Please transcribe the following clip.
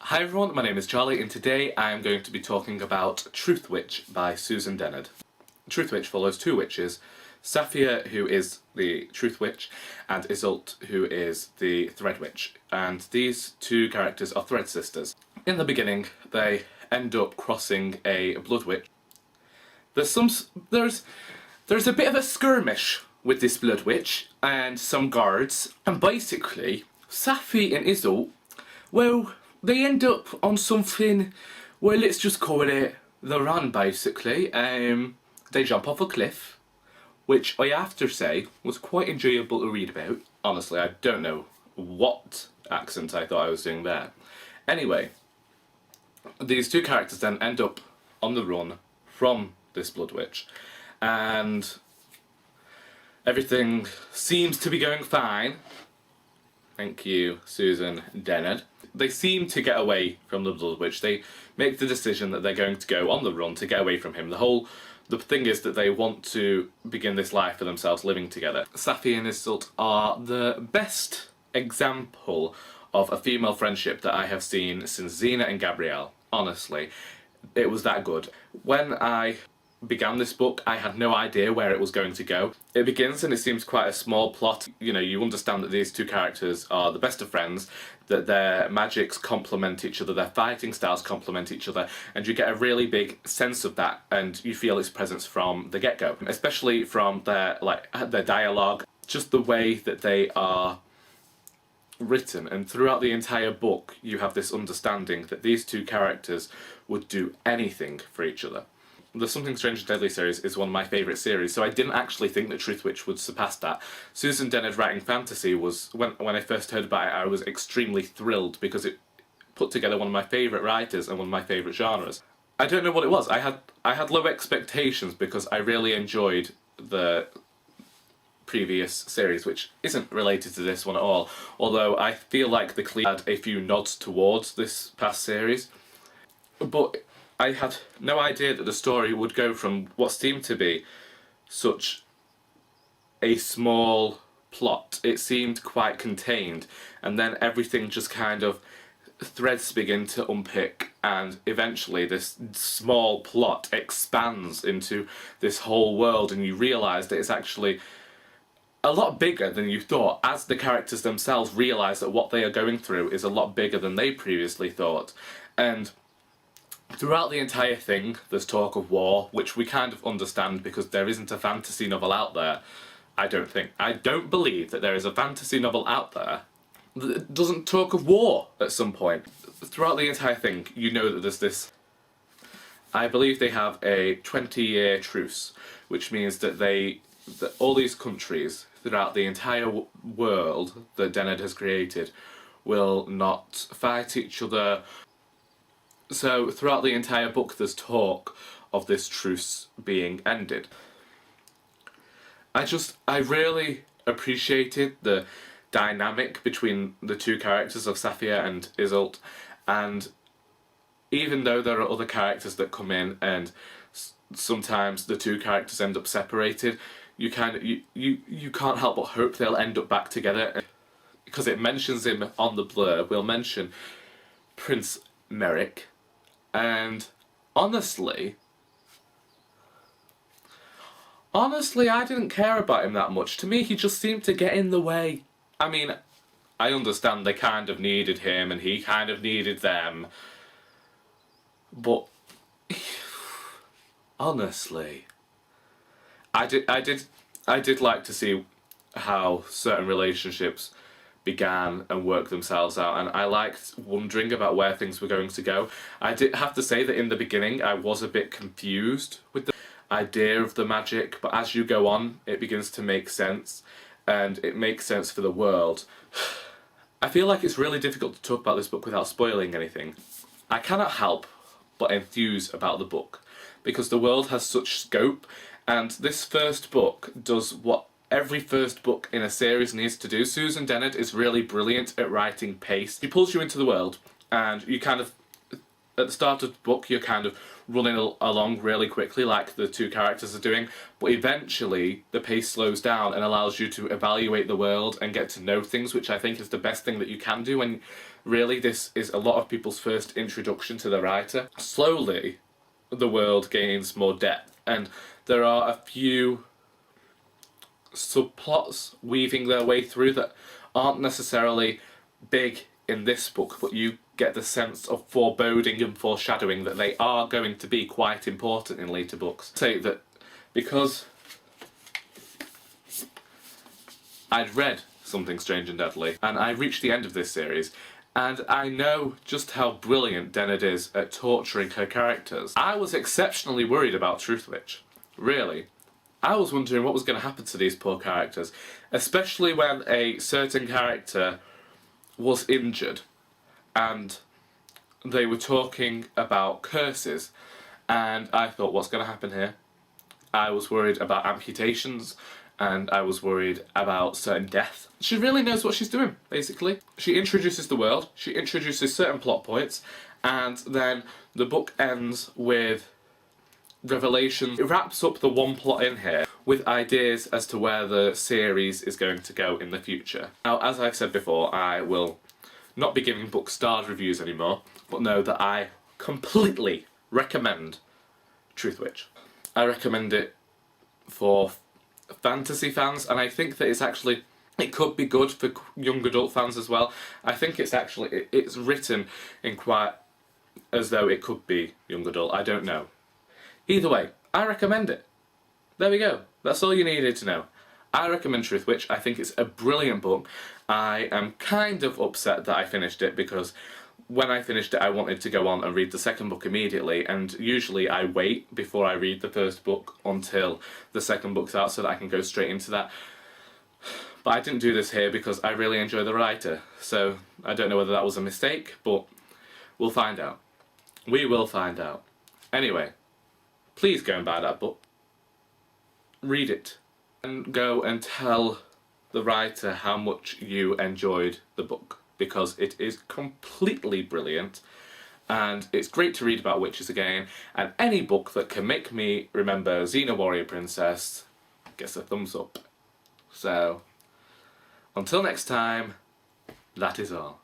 Hi everyone, my name is Charlie and today I am going to be talking about Truthwitch by Susan Dennard. Truthwitch follows two witches, Saphia, who is the Truthwitch, and Iseult, who is the Threadwitch, and these two characters are Thread sisters. In the beginning, they end up crossing a Blood Witch. There's a bit of a skirmish with this Blood Witch and some guards, and basically, Saphia and Iseult, well, they end up on something, well, let's just call it the run, basically. They jump off a cliff, which I have to say was quite enjoyable to read about. Honestly, I don't know what accent I thought I was doing there. Anyway, these two characters then end up on the run from this Blood Witch, and everything seems to be going fine. Thank you, Susan Dennard. They seem to get away from the Blood Witch. They make the decision that they're going to go on the run to get away from him. The thing is that they want to begin this life for themselves, living together. Saphia and Iseult are the best example of a female friendship that I have seen since Xena and Gabrielle. Honestly, it was that good. When I began this book, I had no idea where it was going to go. It begins and it seems quite a small plot. You know, you understand that these two characters are the best of friends, that their magics complement each other, their fighting styles complement each other, and you get a really big sense of that, and you feel its presence from the get-go, especially from their dialogue, just the way that they are written. And throughout the entire book, you have this understanding that these two characters would do anything for each other. The Something Strange and Deadly series is one of my favourite series, so I didn't actually think that Truthwitch would surpass that. Susan Dennard writing fantasy was, when I first heard about it, I was extremely thrilled because it put together one of my favourite writers and one of my favourite genres. I don't know what it was. I had low expectations because I really enjoyed the previous series, which isn't related to this one at all, although I feel like the Clee had a few nods towards this past series. But I had no idea that the story would go from what seemed to be such a small plot. It seemed quite contained, and then everything just kind of, threads begin to unpick, and eventually this small plot expands into this whole world, and you realise that it's actually a lot bigger than you thought, as the characters themselves realise that what they are going through is a lot bigger than they previously thought. And throughout the entire thing, there's talk of war, which we kind of understand because there isn't a fantasy novel out there, I don't think. I don't believe that there is a fantasy novel out there that doesn't talk of war at some point. Throughout the entire thing, you know that there's this, I believe they have a 20-year truce, which means that all these countries throughout the entire world that Dennard has created will not fight each other. So throughout the entire book there's talk of this truce being ended. I really appreciated the dynamic between the two characters of Saphia and Iseult, and even though there are other characters that come in and sometimes the two characters end up separated, you can't help but hope they'll end up back together, because it mentions him on the blurb. We'll mention Prince Merrick. And honestly, I didn't care about him that much. To me, he just seemed to get in the way. I mean, I understand they kind of needed him and he kind of needed them. But honestly, I did like to see how certain relationships began and worked themselves out, and I liked wondering about where things were going to go. I did have to say that in the beginning I was a bit confused with the idea of the magic, but as you go on it begins to make sense, and it makes sense for the world. I feel like it's really difficult to talk about this book without spoiling anything. I cannot help but enthuse about the book, because the world has such scope, and this first book does what every first book in a series needs to do. Susan Dennard is really brilliant at writing pace. She pulls you into the world, and you kind of, at the start of the book, you're kind of running along really quickly like the two characters are doing, but eventually the pace slows down and allows you to evaluate the world and get to know things, which I think is the best thing that you can do when really this is a lot of people's first introduction to the writer. Slowly, the world gains more depth, and there are a few subplots weaving their way through that aren't necessarily big in this book, but you get the sense of foreboding and foreshadowing that they are going to be quite important in later books. Say that because I'd read Something Strange and Deadly, and I reached the end of this series, and I know just how brilliant Dennard is at torturing her characters. I was exceptionally worried about Truthwitch. Really. I was wondering what was going to happen to these poor characters, especially when a certain character was injured and they were talking about curses, and I thought, what's going to happen here? I was worried about amputations, and I was worried about certain death. She really knows what she's doing, basically. She introduces the world, she introduces certain plot points, and then the book ends with revelation. It wraps up the one plot in here with ideas as to where the series is going to go in the future. Now, as I've said before, I will not be giving book starred reviews anymore, but know that I completely recommend Truthwitch. I recommend it for fantasy fans, and I think that it could be good for young adult fans as well. I think it's written in quite as though it could be young adult. I don't know. Either way, I recommend it. There we go. That's all you needed to know. I recommend Truthwitch. I think it's a brilliant book. I am kind of upset that I finished it, because when I finished it I wanted to go on and read the second book immediately, and usually I wait before I read the first book until the second book's out so that I can go straight into that. But I didn't do this here because I really enjoy the writer, so I don't know whether that was a mistake, but we'll find out. We will find out. Anyway, please go and buy that book. Read it. And go and tell the writer how much you enjoyed the book, because it is completely brilliant, and it's great to read about witches again, and any book that can make me remember Xena Warrior Princess gets a thumbs up. So, until next time, that is all.